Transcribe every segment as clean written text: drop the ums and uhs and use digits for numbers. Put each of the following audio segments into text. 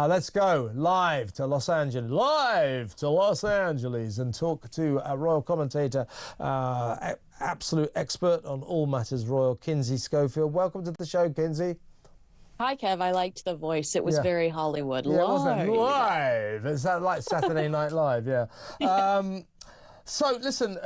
Let's go live to Los Angeles, and talk to a royal commentator, absolute expert on all matters royal, Kinsey Schofield. Welcome to the show, Kinsey. Hi, Kev. I liked the voice. It was very Hollywood. Yeah, live. It wasn't live. It's like Saturday Night Live, yeah. So, listen,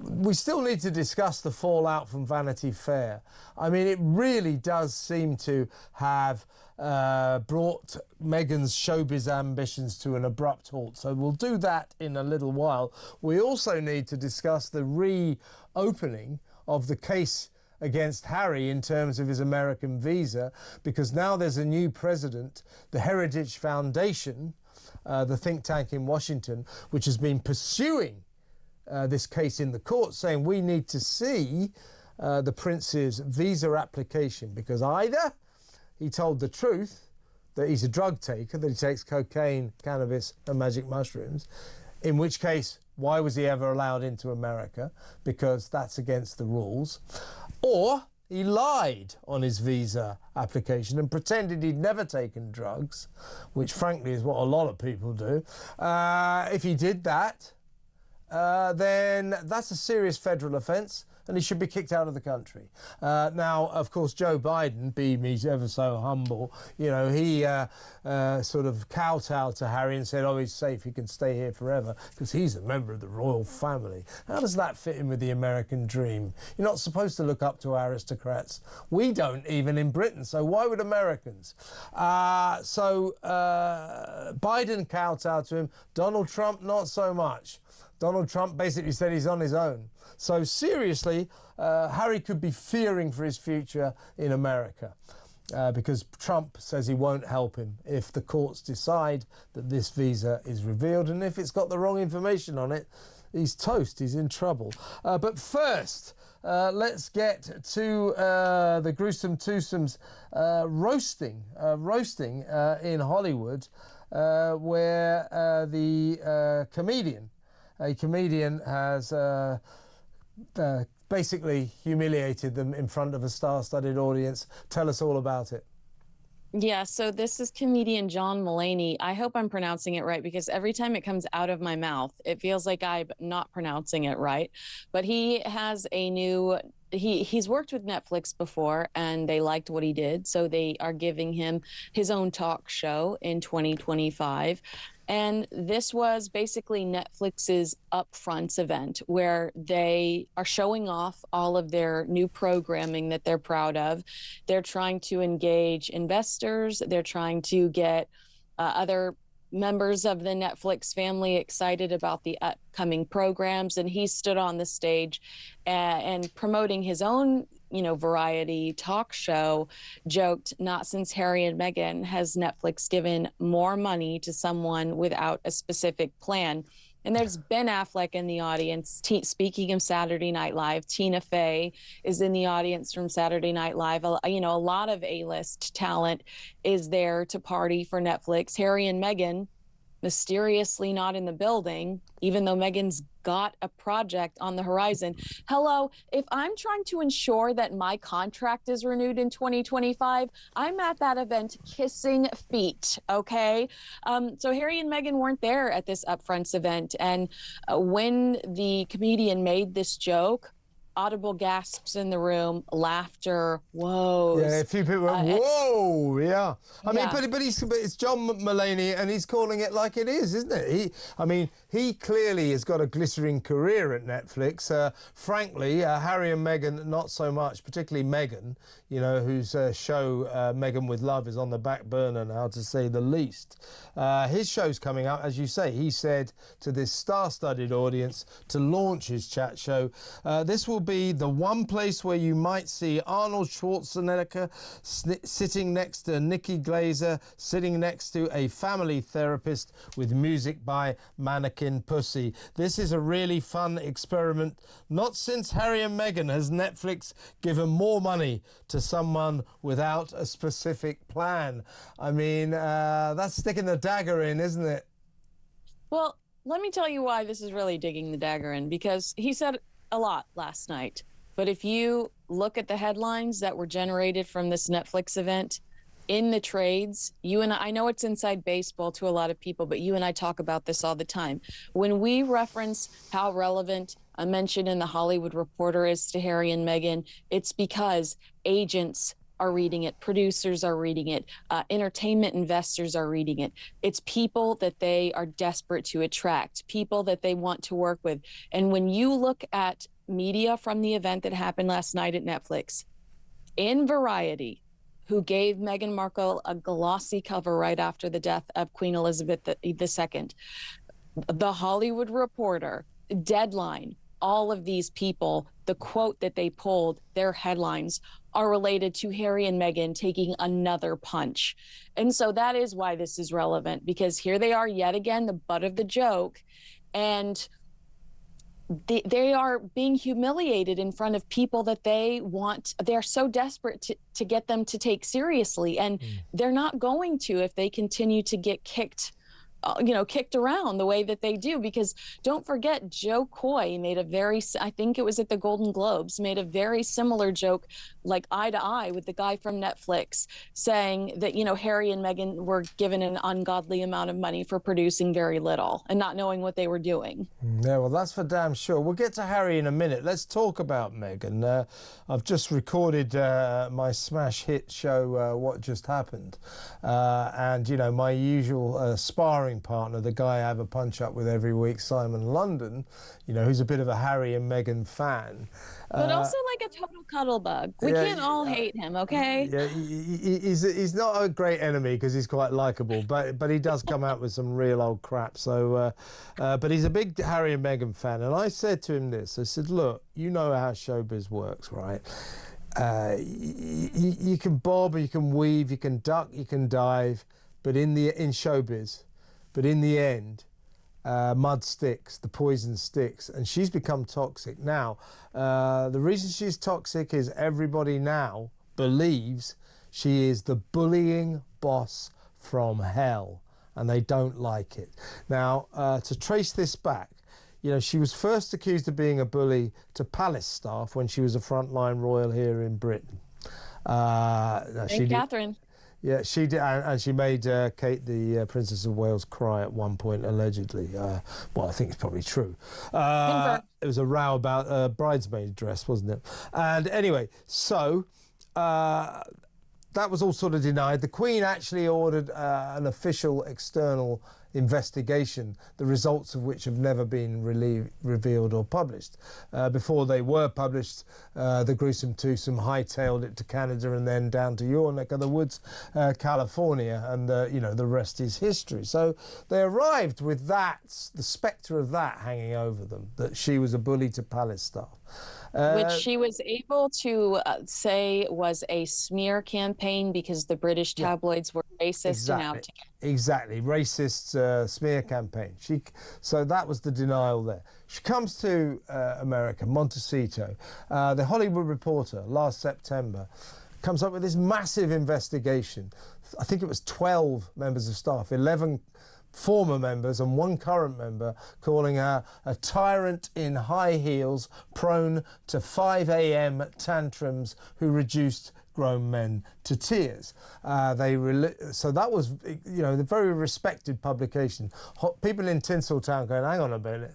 we still need to discuss the fallout from Vanity Fair. I mean, it really does seem to have brought Meghan's showbiz ambitions to an abrupt halt. So we'll do that in a little while. We also need to discuss the reopening of the case against Harry in terms of his American visa, because now there's a new president, the Heritage Foundation, the think tank in Washington, which has been pursuing this case in the court, saying we need to see the prince's visa application, because either he told the truth that he's a drug taker, that he takes cocaine, cannabis and magic mushrooms, in which case, why was he ever allowed into America? Because that's against the rules. Or he lied on his visa application and pretended he'd never taken drugs, which frankly is what a lot of people do. If he did that, then that's a serious federal offence and he should be kicked out of the country. Now, of course, Joe Biden, being he's ever so humble, you know, he sort of kowtowed to Harry and said, oh, he's safe, he can stay here forever because he's a member of the royal family. How does that fit in with the American dream? You're not supposed to look up to aristocrats. We don't, even in Britain, so why would Americans? Biden kowtowed to him. Donald Trump, not so much. Donald Trump basically said he's on his own. So seriously, Harry could be fearing for his future in America because Trump says he won't help him if the courts decide that this visa is revealed. And if it's got the wrong information on it, he's toast, he's in trouble. But first, let's get to the gruesome twosomes roasting in Hollywood, where a comedian has basically humiliated them in front of a star-studded audience. Tell us all about it. Yeah, so this is comedian John Mulaney. I hope I'm pronouncing it right because every time it comes out of my mouth, it feels like I'm not pronouncing it right. But he has a new... He's worked with Netflix before and they liked what he did, so they are giving him his own talk show in 2025. And this was basically Netflix's Upfronts event where they are showing off all of their new programming that they're proud of. They're trying to engage investors. They're trying to get other members of the Netflix family excited about the upcoming programs. And he stood on the stage and promoting his own, variety talk show, joked, not since Harry and Meghan has Netflix given more money to someone without a specific plan. And there's Ben Affleck in the audience. Speaking of Saturday Night Live, Tina Fey is in the audience from Saturday Night Live. A lot of A-list talent is there to party for Netflix. Harry and Meghan mysteriously not in the building, even though Meghan's got a project on the horizon. Hello, if I'm trying to ensure that my contract is renewed in 2025, I'm at that event kissing feet, okay? So Harry and Meghan weren't there at this Upfronts event. And when the comedian made this joke, audible gasps in the room, laughter, whoa. Yeah, a few people went, whoa, yeah. I mean, but it's John Mulaney and he's calling it like it is, isn't it? He clearly has got a glittering career at Netflix. Frankly, Harry and Meghan, not so much, particularly Meghan, whose show Meghan with Love is on the back burner now, to say the least. His show's coming out, as you say. He said to this star-studded audience to launch his chat show, this will be the one place where you might see Arnold Schwarzenegger sitting next to Nikki Glaser, sitting next to a family therapist with music by Mannequin Pussy. This is a really fun experiment. Not since Harry and Meghan has Netflix given more money to someone without a specific plan. I mean, that's sticking the dagger in, isn't it? Well, let me tell you why this is really digging the dagger in, because he said a lot last night. But if you look at the headlines that were generated from this Netflix event, in the trades, you and I know it's inside baseball to a lot of people, but you and I talk about this all the time. When we reference how relevant a mention in the Hollywood Reporter is to Harry and Meghan, it's because agents are reading it, producers are reading it, entertainment investors are reading it. It's people that they are desperate to attract, people that they want to work with. And when you look at media from the event that happened last night at Netflix, in Variety, who gave Meghan Markle a glossy cover right after the death of Queen Elizabeth II, The Hollywood Reporter, Deadline, all of these people, the quote that they pulled, their headlines are related to Harry and Meghan taking another punch. And so that is why this is relevant, because here they are yet again, the butt of the joke. And they are being humiliated in front of people that they're so desperate to get them to take seriously. And they're not going to if they continue to get kicked around the way that they do, because don't forget, Joe Coy made I think it was at the Golden Globes, made a very similar joke, like eye to eye with the guy from Netflix, saying that, Harry and Meghan were given an ungodly amount of money for producing very little and not knowing what they were doing. Yeah, well, that's for damn sure. We'll get to Harry in a minute. Let's talk about Meghan. I've just recorded my smash hit show, What Just Happened. And, my usual sparring partner, the guy I have a punch up with every week, Simon London, who's a bit of a Harry and Meghan fan. But also like a total cuddle bug. We can't all hate him, okay? Yeah, he's not a great enemy because he's quite likable, but he does come out with some real old crap. So, but he's a big Harry and Meghan fan. And I said to him this, I said, look, you know how showbiz works, right? You can bob, you can weave, you can duck, you can dive, but in showbiz, but in the end, mud sticks, the poison sticks, and she's become toxic. Now, the reason she's toxic is everybody now believes she is the bullying boss from hell, and they don't like it. Now, to trace this back, she was first accused of being a bully to palace staff when she was a frontline royal here in Britain. Catherine. Yeah, she did, and she made Kate, the Princess of Wales, cry at one point, allegedly. Well, I think it's probably true. It was a row about a bridesmaid dress, wasn't it? And anyway, so that was all sort of denied. The Queen actually ordered an official external investigation, the results of which have never been revealed or published. Before they were published, the gruesome twosome hightailed it to Canada and then down to your neck of the woods, California, and the rest is history. So they arrived with that, the spectre of that hanging over them, that she was a bully to palace staff. Which she was able to say was a smear campaign because the British tabloids were racist and out to get. Exactly, racist smear campaign. So that was the denial there. She comes to America, Montecito. The Hollywood Reporter last September comes up with this massive investigation. I think it was 12 members of staff, 11 former members and one current member, calling her a tyrant in high heels, prone to 5 a.m. tantrums, who reduced grown men to tears. So that was, the very respected publication. People in Tinseltown going, hang on a minute,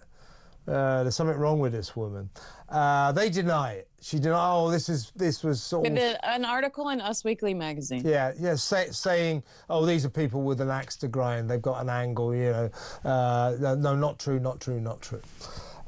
there's something wrong with this woman. They deny it. She denied, this was sort of... an article in Us Weekly magazine. Yeah, saying, oh, these are people with an axe to grind. They've got an angle, no, not true, not true, not true.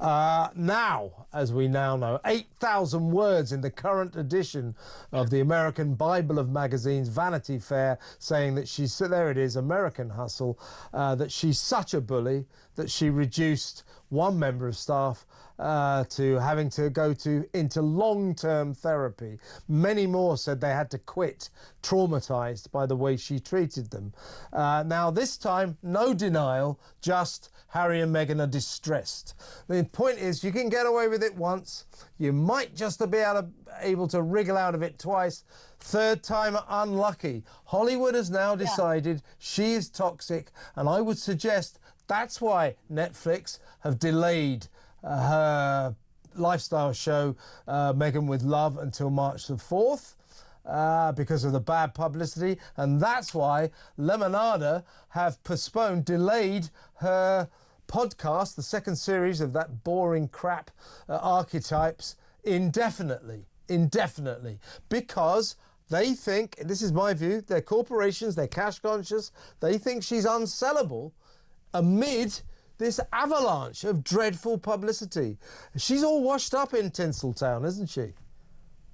Now, as we now know, 8,000 words in the current edition of the American Bible of magazines, Vanity Fair, saying that there it is, American Hustle, that she's such a bully that she reduced one member of staff to having to go into long-term therapy. Many more said they had to quit, traumatised by the way she treated them. Now, this time, no denial, just Harry and Meghan are distressed. The point is, you can get away with it once. You might just be able to wriggle out of it twice. Third time, unlucky. Hollywood has now decided she is toxic, and I would suggest that's why Netflix have delayed her lifestyle show, Meghan with Love, until March the 4th. because of the bad publicity, and that's why Lemonada have delayed her podcast, the second series of that boring crap Archetypes, indefinitely, because they think, this is my view, they're corporations, they're cash conscious, they think she's unsellable amid this avalanche of dreadful publicity. She's all washed up in Tinseltown, isn't she?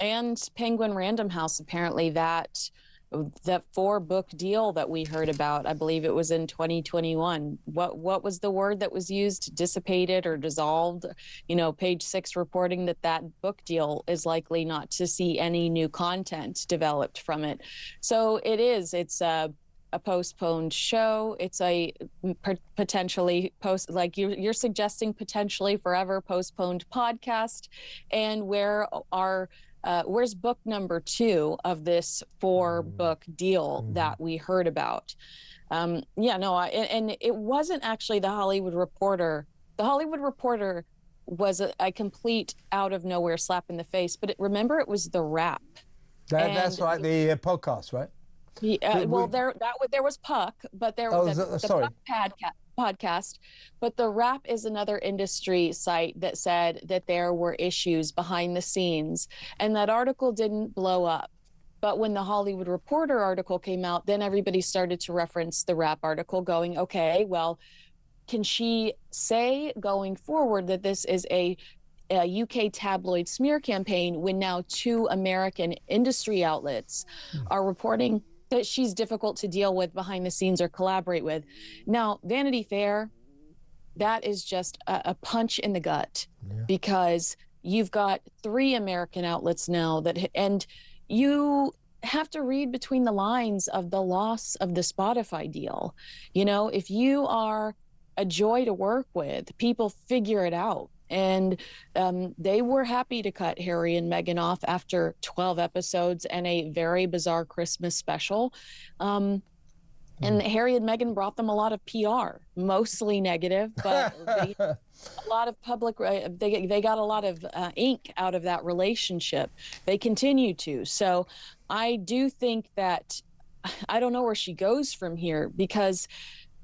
And Penguin Random House, apparently that 4-book deal that we heard about, I believe it was in 2021. What was the word that was used? Dissipated or dissolved? You know, Page 6 reporting that book deal is likely not to see any new content developed from it. So it's a postponed show. It's a potentially like you're suggesting potentially forever postponed podcast. And where's book number 2 of this 4-book deal that we heard about? And it wasn't actually The Hollywood Reporter. The Hollywood Reporter was a complete out of nowhere slap in the face, but remember it was The Wrap. That's right, the podcast, right? There was Puck, but there was the Puck podcast. But The Wrap is another industry site that said that there were issues behind the scenes, and that article didn't blow up. But when the Hollywood Reporter article came out, then everybody started to reference the Wrap article, going, okay, well, can she say going forward that this is a UK tabloid smear campaign when now 2 American industry outlets are reporting that she's difficult to deal with behind the scenes or collaborate with? Now, Vanity Fair, that is just a punch in the gut, because you've got 3 American outlets now and you have to read between the lines of the loss of the Spotify deal. You know, if you are a joy to work with, people figure it out. And they were happy to cut Harry and Meghan off after 12 episodes and a very bizarre Christmas special. And Harry and Meghan brought them a lot of PR, mostly negative, but a lot of public, they got a lot of ink out of that relationship. They continue to. So I do think that, I don't know where she goes from here, because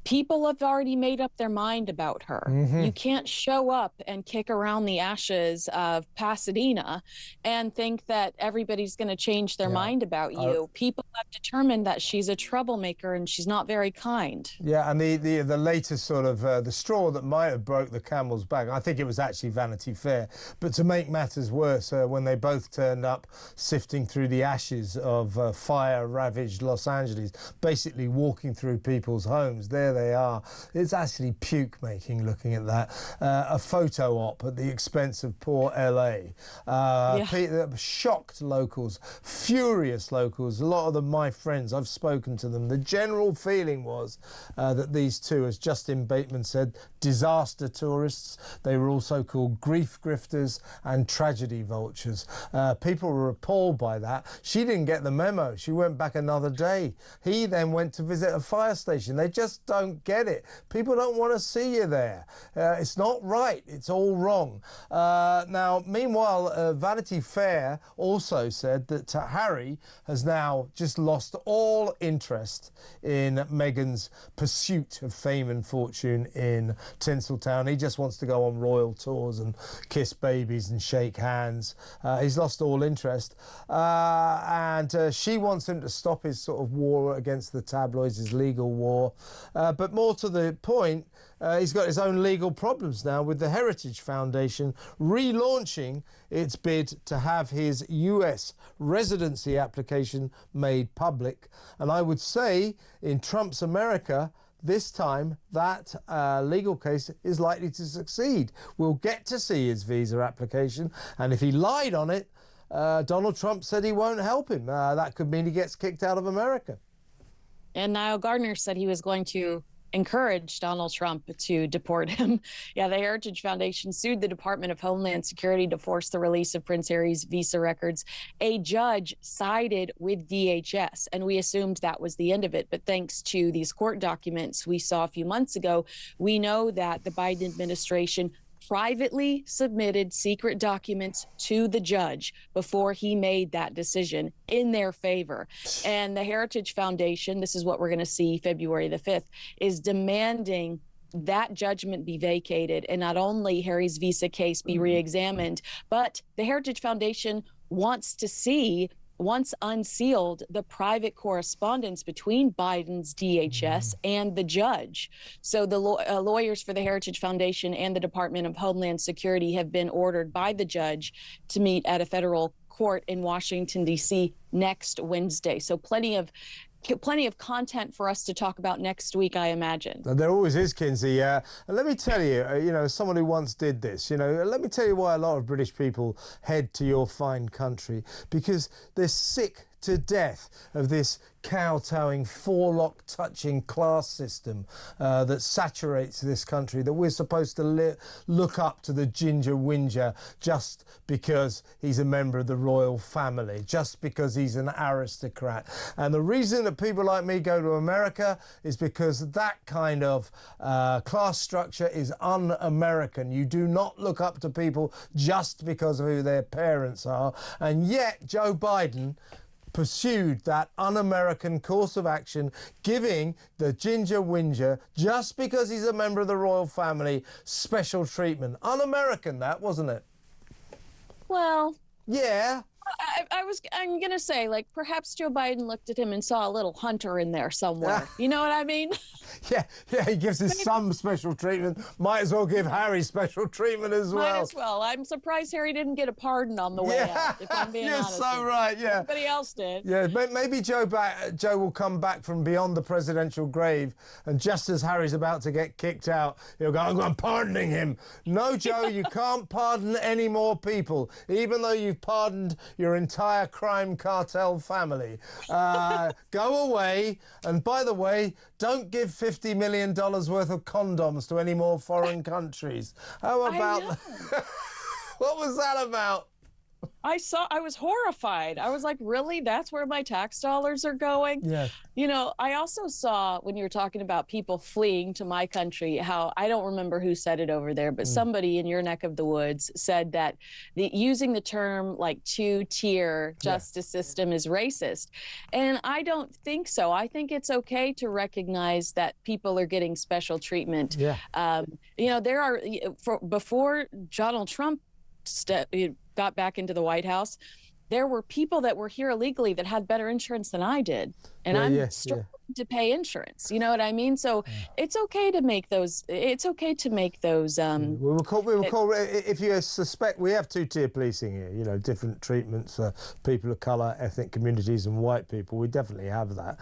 people have already made up their mind about her. You can't show up and kick around the ashes of Pasadena and think that everybody's going to change their mind about you. People have determined that she's a troublemaker and she's not very kind. Yeah, and the latest sort of the straw that might have broke the camel's back, I think it was actually Vanity Fair. But to make matters worse, when they both turned up sifting through the ashes of fire-ravaged Los Angeles, basically walking through people's homes, there they are. It's actually puke-making looking at that. A photo op at the expense of poor LA. Shocked locals, furious locals. A lot of them, my friends, I've spoken to them. The general feeling was that these 2, as Justin Bateman said, disaster tourists. They were also called grief grifters and tragedy vultures. People were appalled by that. She didn't get the memo. She went back another day. He then went to visit a fire station. They just don't get it. People don't want to see you there. It's not right. It's all wrong. Now, meanwhile, Vanity Fair also said that Harry has now just lost all interest in Meghan's pursuit of fame and fortune in Tinseltown. He just wants to go on royal tours and kiss babies and shake hands. He's lost all interest. And she wants him to stop his sort of war against the tabloids, his legal war. But more to the point, he's got his own legal problems now with the Heritage Foundation relaunching its bid to have his US residency application made public. And I would say in Trump's America, this time that legal case is likely to succeed. We'll get to see his visa application, and if he lied on it, Donald Trump said he won't help him. That could mean he gets kicked out of America. And Niall Gardner said he was going to encourage Donald Trump to deport him. Yeah, the Heritage Foundation sued the Department of Homeland Security to force the release of Prince Harry's visa records. A judge sided with DHS, and we assumed that was the end of it. But thanks to these court documents we saw a few months ago, we know that the Biden administration privately submitted secret documents to the judge before he made that decision in their favor. And the Heritage Foundation, this is what we're going to see February the 5th, is demanding that judgment be vacated and not only Harry's visa case be re-examined, but the Heritage Foundation wants to see, once unsealed, the private correspondence between Biden's DHS and the judge. So the lawyers for the Heritage Foundation and the Department of Homeland Security have been ordered by the judge to meet at a federal court in Washington, D.C. next Wednesday. So plenty of content for us to talk about next week, I imagine. There always is, Kinsey. And let me tell you, you know, as someone who once did this, you know, let me tell you why a lot of British people head to your fine country, because they're sick to death of this kowtowing, forelock-touching class system that saturates this country, that we're supposed to look up to the ginger whinger just because he's a member of the royal family, just because he's an aristocrat. And the reason that people like me go to America is because that kind of class structure is un-American. You do not look up to people just because of who their parents are. And yet Joe Biden pursued that un-American course of action, giving the ginger whinger, just because he's a member of the royal family, special treatment. Un-American, that, wasn't it? Well, yeah. I'm going to say, like, perhaps Joe Biden looked at him and saw a little Hunter in there somewhere. You know what I mean? Yeah, he gives his son special treatment. Might as well give Harry special treatment as well. Might as well. I'm surprised Harry didn't get a pardon on the way out, if I'm being honest. You're so right, yeah. Everybody else did. Yeah, maybe Joe will come back from beyond the presidential grave, and just as Harry's about to get kicked out, he'll go, I'm pardoning him. No, Joe, you can't pardon any more people, even though you've pardoned your entire crime cartel family. Go away, and by the way, don't give $50 million worth of condoms to any more foreign countries. How about that? What was that about? I was horrified. I was like, really? That's where my tax dollars are going? Yeah. You know, I also saw, when you were talking about people fleeing to my country, how, I don't remember who said it over there, but somebody in your neck of the woods said that using the term like two-tier justice system is racist. And I don't think so. I think it's okay to recognize that people are getting special treatment. Yeah. You know, before Donald Trump got back into the White House, there were people that were here illegally that had better insurance than I did. And I'm struggling to pay insurance. You know what I mean? So it's okay to make those. It's okay to make those. We'll call. If you suspect, we have two-tier policing here. You know, different treatments for people of colour, ethnic communities, and white people. We definitely have that.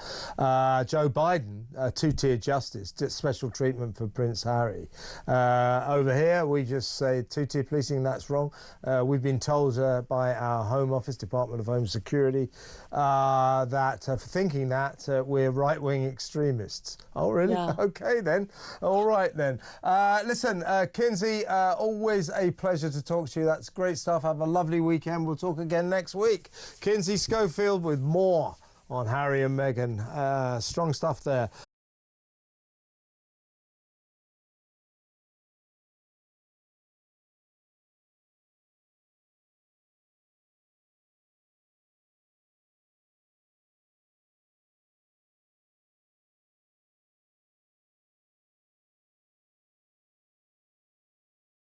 Joe Biden, two-tier justice, special treatment for Prince Harry. Over here, we just say two-tier policing. That's wrong. We've been told by our Home Office, Department of Home Security, that for thinking that we're right-wing extremists. Oh, really? Yeah. Okay, then. All right, then. Listen, Kinsey, always a pleasure to talk to you. That's great stuff. Have a lovely weekend. We'll talk again next week. Kinsey Schofield with more on Harry and Meghan. Strong stuff there.